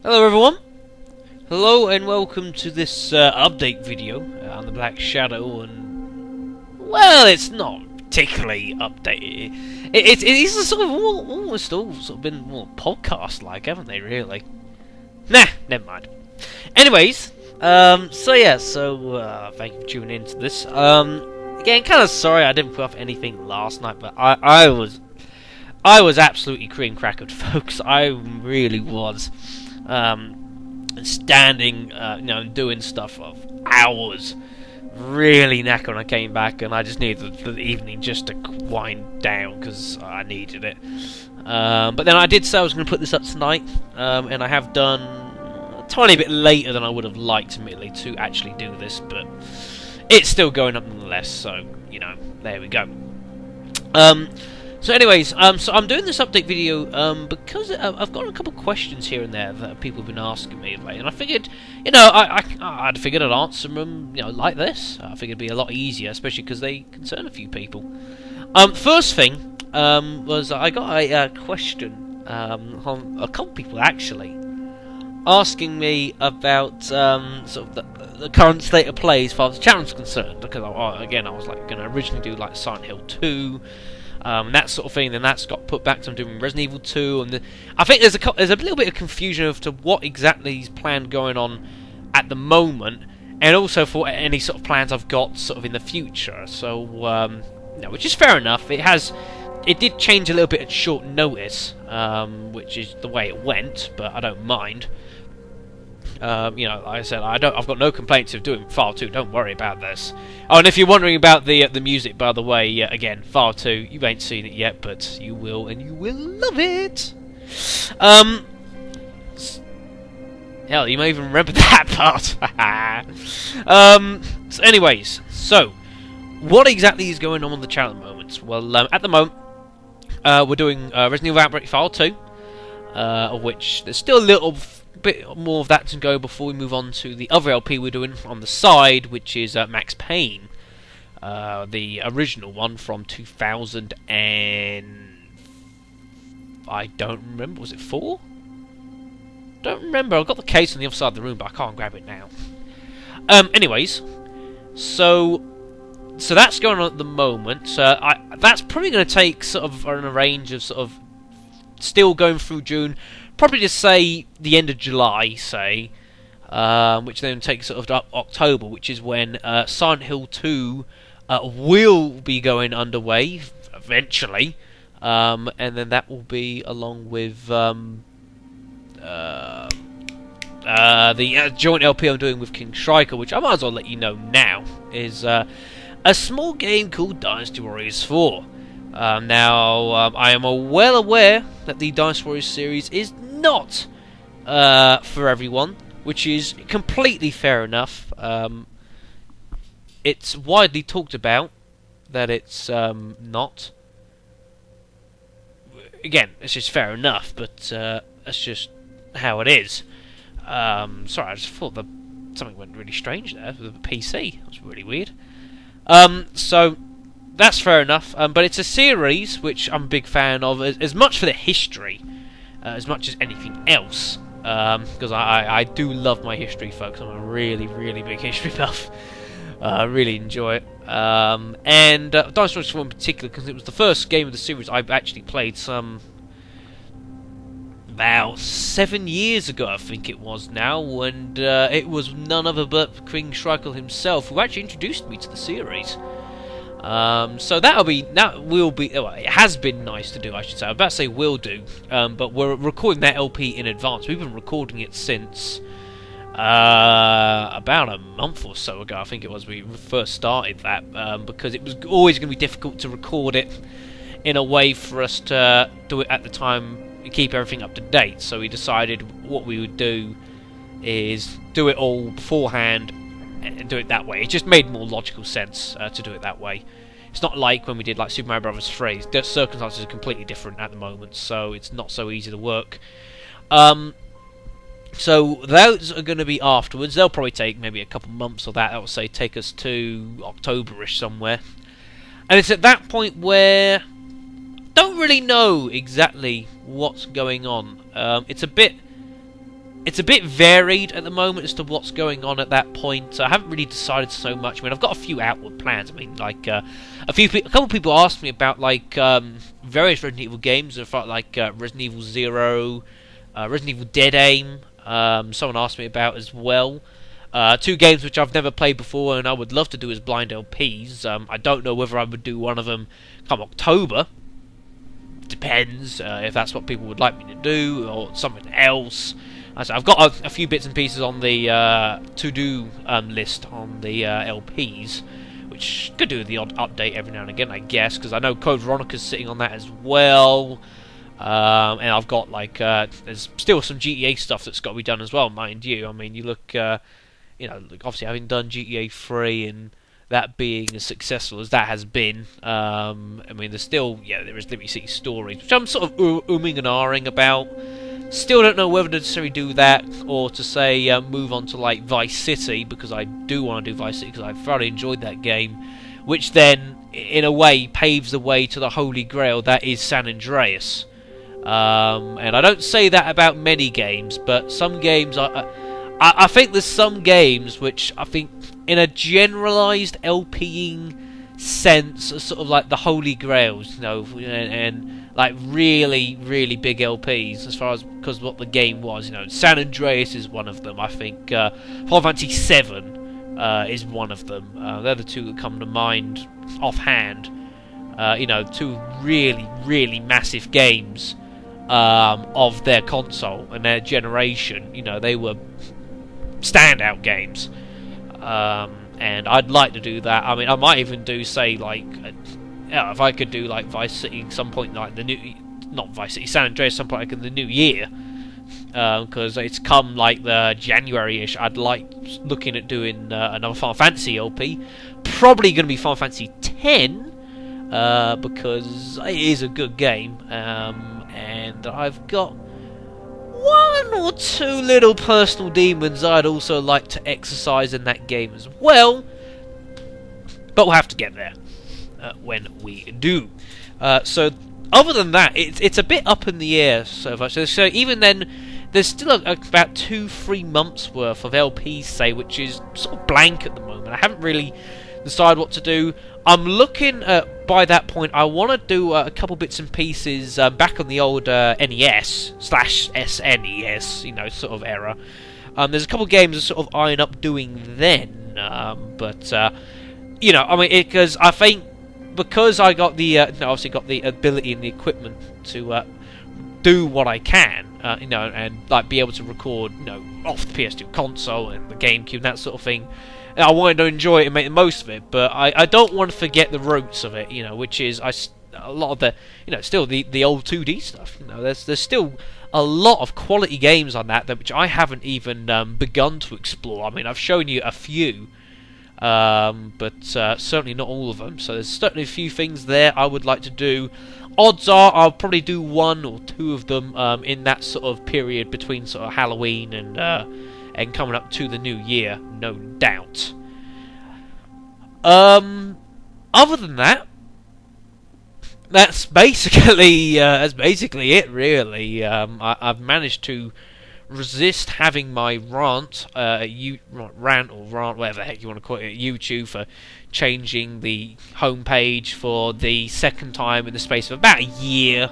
Hello everyone, hello and welcome to this update video on the Black Shadow, and well, it's not particularly updated. It is a sort of almost all sort of been more podcast-like, haven't they? Really? Nah, never mind. Anyways, so thank you for tuning into this. Again, kind of sorry I didn't put up anything last night, but I was absolutely cream crackered, folks. I really was. Standing, doing stuff for hours, really knackered when I came back, and I just needed the evening just to wind down because I needed it. But then I did say I was going to put this up tonight, and I have done a tiny bit later than I would have liked, admittedly, to actually do this, but it's still going up nonetheless. So there we go. So anyways, so I'm doing this update video because I've got a couple of questions here and there that people have been asking me of late, and I figured, I'd figured I'd answer them, like this. I figured it'd be a lot easier, especially because they concern a few people. First thing was I got a question from a couple of people actually asking me about sort of the current state of play as far as the channel's concerned, because I was like going to originally do like Silent Hill 2. That sort of thing. Then that's got put back to I'm doing Resident Evil 2, and I think there's a little bit of confusion as to what exactly is planned going on at the moment, and also for any sort of plans I've got sort of in the future. So, which is fair enough. It did change a little bit at short notice, which is the way it went, but I don't mind. Like I said, I've got no complaints of doing File 2. Don't worry about this. Oh, and if you're wondering about the music, by the way, again, File 2. You ain't seen it yet, but you will, and you will love it. Hell, you may even remember that part. So anyways, what exactly is going on the channel at the moment? Well, at the moment, we're doing Resident Evil Outbreak File 2, of which there's still a little bit more of that to go before we move on to the other LP we're doing on the side, which is Max Payne, the original one from 2000 and I don't remember, was it 4? Don't remember. I've got the case on the other side of the room, but I can't grab it now. Anyways, so that's going on at the moment. That's probably going to take sort of on a range of sort of still going through June. Probably just say the end of July, which then takes sort of up October, which is when Silent Hill 2 will be going underway eventually, and then that will be along with the joint LP I'm doing with King Striker, which I might as well let you know now is a small game called Dynasty Warriors 4. Now, I am well aware that the Dynasty Warriors series is not for everyone, which is completely fair enough. It's widely talked about that it's not. Again, it's just fair enough, but that's just how it is. Sorry, I just thought that something went really strange there with the PC. It was really weird. So that's fair enough, but it's a series which I'm a big fan of, as much for the history as much as anything else, because I do love my history, folks. I'm a really, really big history buff. I really enjoy it. And Dynasty Warriors 4 in particular, because it was the first game of the series I've actually played about 7 years ago, I think it was now, and it was none other but King Striker himself who actually introduced me to the series. So that will be. Well, it has been nice to do, I should say. I was about to say will do, but we're recording that LP in advance. We've been recording it since about a month or so ago, I think it was. We first started that because it was always going to be difficult to record it in a way for us to do it at the time and keep everything up to date. So we decided what we would do is do it all beforehand and do it that way. It just made more logical sense to do it that way. It's not like when we did like Super Mario Bros. 3. The circumstances are completely different at the moment, so it's not so easy to work. So those are going to be afterwards. They'll probably take maybe a couple months or that. I would say take us to October-ish somewhere. And it's at that point where I don't really know exactly what's going on. It's a bit it's a bit varied at the moment as to what's going on at that point. I haven't really decided so much. I mean, I've got a few outward plans. I mean, like a couple of people asked me about like various Resident Evil games, like Resident Evil 0, Resident Evil Dead Aim. Someone asked me about as well. Two games which I've never played before and I would love to do as blind LPs. I don't know whether I would do one of them come October. Depends if that's what people would like me to do or something else. I've got a few bits and pieces on the to-do list on the LPs, which could do the odd update every now and again, I guess, because I know Code Veronica's sitting on that as well. And I've got like there's still some GTA stuff that's got to be done as well, mind you. I mean, you look, obviously having done GTA 3 and that being as successful as that has been, I mean, there is Liberty City Stories, which I'm sort of umming and ahhing about. Still don't know whether to necessarily do that or to say move on to like Vice City, because I do want to do Vice City because I thoroughly enjoyed that game, which then in a way paves the way to the Holy Grail that is San Andreas. And I don't say that about many games, but some games I think there's some games which I think in a generalised LPing sense are sort of like the Holy Grails, and like really, really big LPs as far as because what the game was. San Andreas is one of them. I think Final Fantasy 7 is one of them. They're the two that come to mind offhand. Two really, really massive games of their console and their generation. They were standout games, and I'd like to do that. I mean, I might even do, say, like, if I could do like Vice City at some point, like not Vice City, San Andreas some point like in the new year, because it's come like the January-ish. I'd like looking at doing another Final Fantasy LP, probably going to be Final Fantasy X, because it is a good game, and I've got one or two little personal demons I'd also like to exercise in that game as well, but we'll have to get there when we do. So other than that, it's a bit up in the air so much. So even then, there's still about 2-3 months worth of LPs, say, which is sort of blank at the moment. I haven't really decided what to do. I'm looking at, by that point, I want to do a couple bits and pieces back on the old NES/SNES, sort of era. There's a couple games that sort of eyeing up doing then, but I mean, because I think because I got the obviously got the ability and the equipment to do what I can, and like be able to record, off the PS2 console and the GameCube and that sort of thing. I wanted to enjoy it and make the most of it, but I don't want to forget the roots of it, which is a lot of the, still the old 2D stuff. There's still a lot of quality games on that which I haven't even begun to explore. I mean, I've shown you a few, but certainly not all of them. So there's certainly a few things there I would like to do. Odds are I'll probably do 1 or 2 of them in that sort of period between sort of Halloween and coming up to the new year, no doubt. Other than that, that's basically it, really. I've managed to resist having my rant, rant or rant, whatever the heck you want to call it, YouTube, for changing the homepage for the second time in the space of about a year.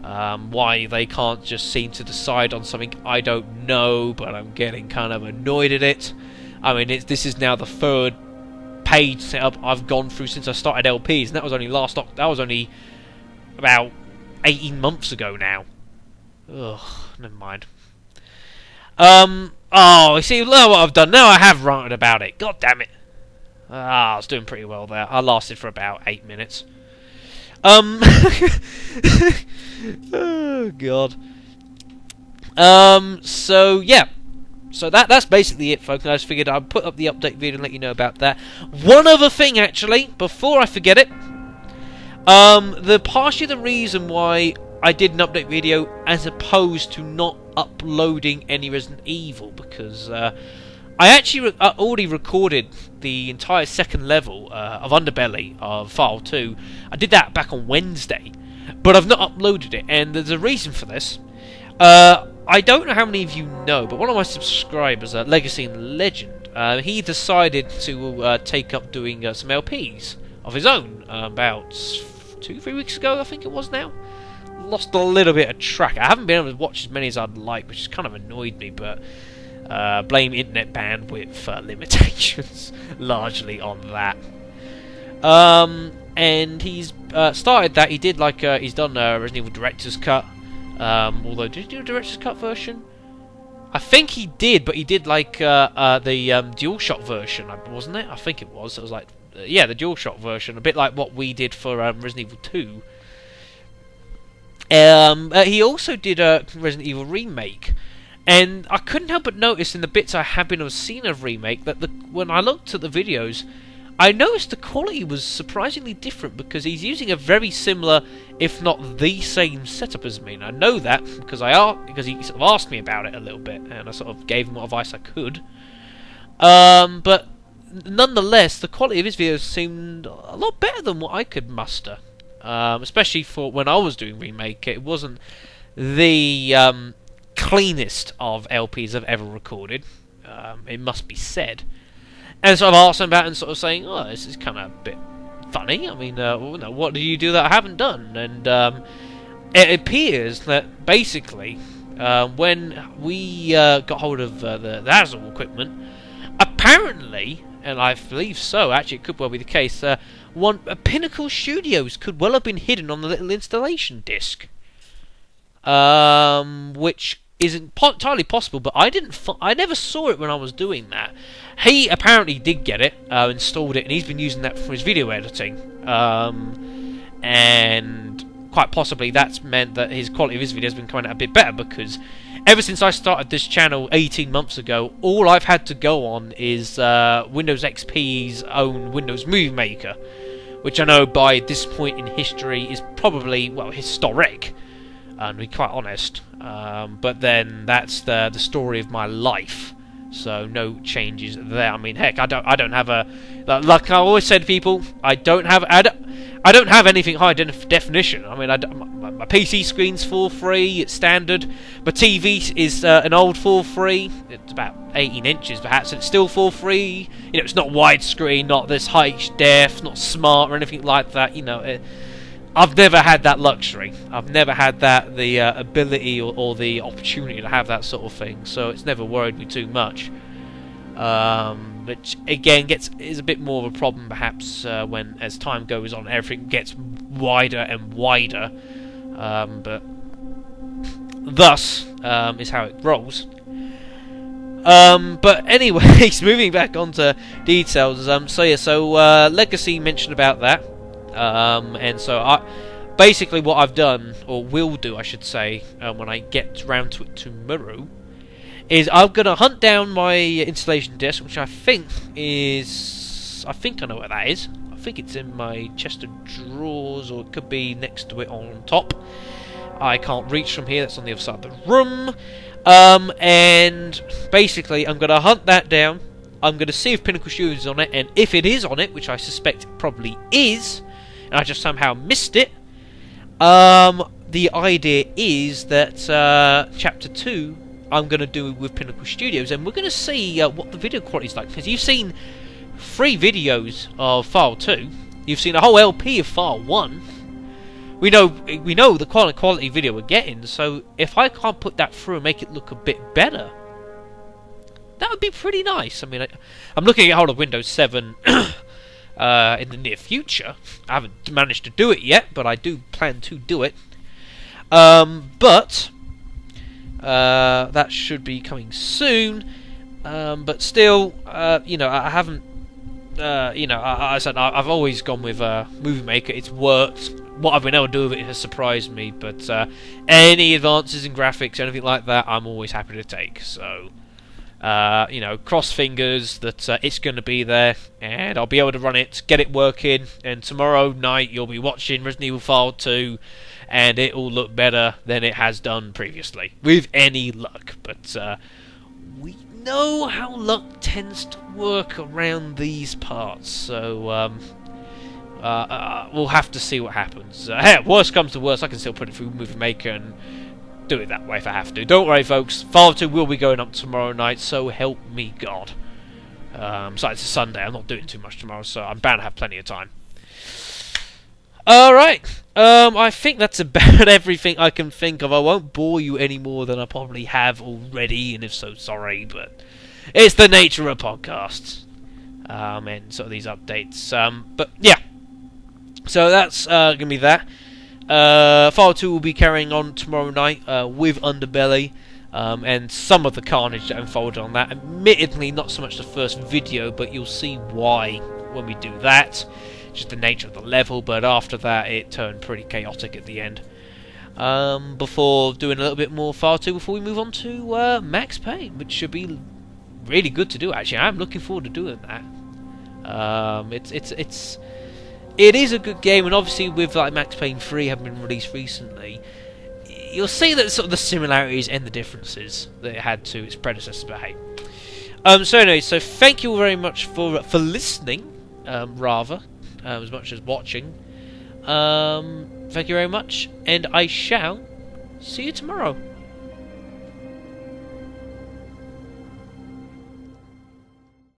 Why they can't just seem to decide on something, I don't know, but I'm getting kind of annoyed at it. I mean, this is now the third page setup I've gone through since I started LPs, and that was only about 18 months ago now. Ugh, never mind. You see, look what I've done. Now I have ranted about it. God damn it. I was doing pretty well there. I lasted for about 8 minutes. Oh god. So yeah. So that's basically it, folks. I just figured I'd put up the update video and let you know about that. One other thing, actually, before I forget it. Partially the reason why I did an update video as opposed to not uploading any Resident Evil, because I actually already recorded the entire second level of Underbelly of File 2. I did that back on Wednesday, but I've not uploaded it, and there's a reason for this. I don't know how many of you know, but one of my subscribers, Legacy and Legend, he decided to take up doing some LPs of his own about 2-3 weeks ago, I think it was now. Lost a little bit of track. I haven't been able to watch as many as I'd like, which has kind of annoyed me, but blame internet bandwidth limitations largely on that. And he's started that. He did he's done Resident Evil Director's Cut. Although, did he do a Director's Cut version? I think he did, but he did the DualShock version, wasn't it? I think it was. It was like, yeah, the DualShock version, a bit like what we did for Resident Evil 2. He also did a Resident Evil remake, and I couldn't help but notice in the bits I have been seen of remake that when I looked at the videos, I noticed the quality was surprisingly different because he's using a very similar, if not the same setup as me. And I know that because he sort of asked me about it a little bit, and I sort of gave him what advice I could. But nonetheless, the quality of his videos seemed a lot better than what I could muster. Especially for when I was doing remake, it wasn't the cleanest of LPs I've ever recorded. It must be said. And so I've asked him about it and sort of saying, oh, this is kind of a bit funny. I mean, what do you do that I haven't done? And it appears that basically, when we got hold of the Dazzle equipment, apparently, and I believe so, actually it could well be the case, Pinnacle Studios could well have been hidden on the little installation disc. Which isn't entirely possible, but I never saw it when I was doing that. He apparently did get it, installed it, and he's been using that for his video editing. And quite possibly that's meant that his quality of his videos has been coming out a bit better, because ever since I started this channel 18 months ago, all I've had to go on is Windows XP's own Windows Movie Maker, which I know by this point in history is probably, well, historic, to be quite honest. But then that's the story of my life. So no changes there. I mean, heck, I don't have a, like I always said to people, I don't have anything high definition. I mean, my PC screen's 4:3, it's standard. My TV is an old 4:3. It's about 18 inches, perhaps. And it's still 4:3. You know, it's not widescreen, not this high def, not smart or anything like that. You know, I've never had that luxury. I've never had the ability or the opportunity to have that sort of thing. So it's never worried me too much. Which again is a bit more of a problem perhaps when as time goes on, everything gets wider and wider. But thus is how it rolls. But anyways, moving back onto details. So Legacy mentioned about that. And so basically what I've done, or will do I should say, when I get round to it tomorrow, is I'm going to hunt down my installation disc, which I think I know where that is. I think it's in my chest of drawers, or it could be next to it on top. I can't reach from here, that's on the other side of the room. And basically I'm going to hunt that down. I'm going to see if Pinnacle Studios is on it, and if it is on it, which I suspect it probably is, and I just somehow missed it, the idea is that Chapter 2 I'm going to do with Pinnacle Studios, and we're going to see what the video quality is like, because you've seen 3 videos of File 2, you've seen a whole LP of File 1, we know the quality video we're getting, so if I can't put that through and make it look a bit better, that would be pretty nice. I mean, I'm looking at hold of Windows 7 in the near future. I haven't managed to do it yet, but I do plan to do it. But that should be coming soon. But still, I haven't. I said I've always gone with Movie Maker. It's worked. What I've been able to do with it has surprised me. But any advances in graphics, anything like that, I'm always happy to take. So. Cross fingers that it's going to be there, and I'll be able to run it, get it working, and tomorrow night you'll be watching Resident Evil File 2, and it will look better than it has done previously, with any luck. But we know how luck tends to work around these parts, so we'll have to see what happens. Worst comes to worst, I can still put it through Movie Maker and do it that way if I have to. Don't worry, folks. Fallout 2 will be going up tomorrow night, so help me God. So it's a Sunday. I'm not doing too much tomorrow, so I'm bound to have plenty of time. Alright. I think that's about everything I can think of. I won't bore you any more than I probably have already, and if so, sorry, but it's the nature of podcasts. And sort of these updates. But yeah. So that's going to be that. Fallout 2 will be carrying on tomorrow night with Underbelly, and some of the carnage that unfolded on that. Admittedly, not so much the first video, but you'll see why when we do that. Just the nature of the level, but after that it turned pretty chaotic at the end. Before doing a little bit more Fallout 2 before we move on to Max Payne, which should be really good to do. Actually, I'm looking forward to doing that. It is a good game, and obviously with like Max Payne 3 having been released recently, you'll see that sort of the similarities and the differences that it had to its predecessors. But hey, so anyway, so thank you very much for listening, rather, as much as watching. Thank you very much, and I shall see you tomorrow.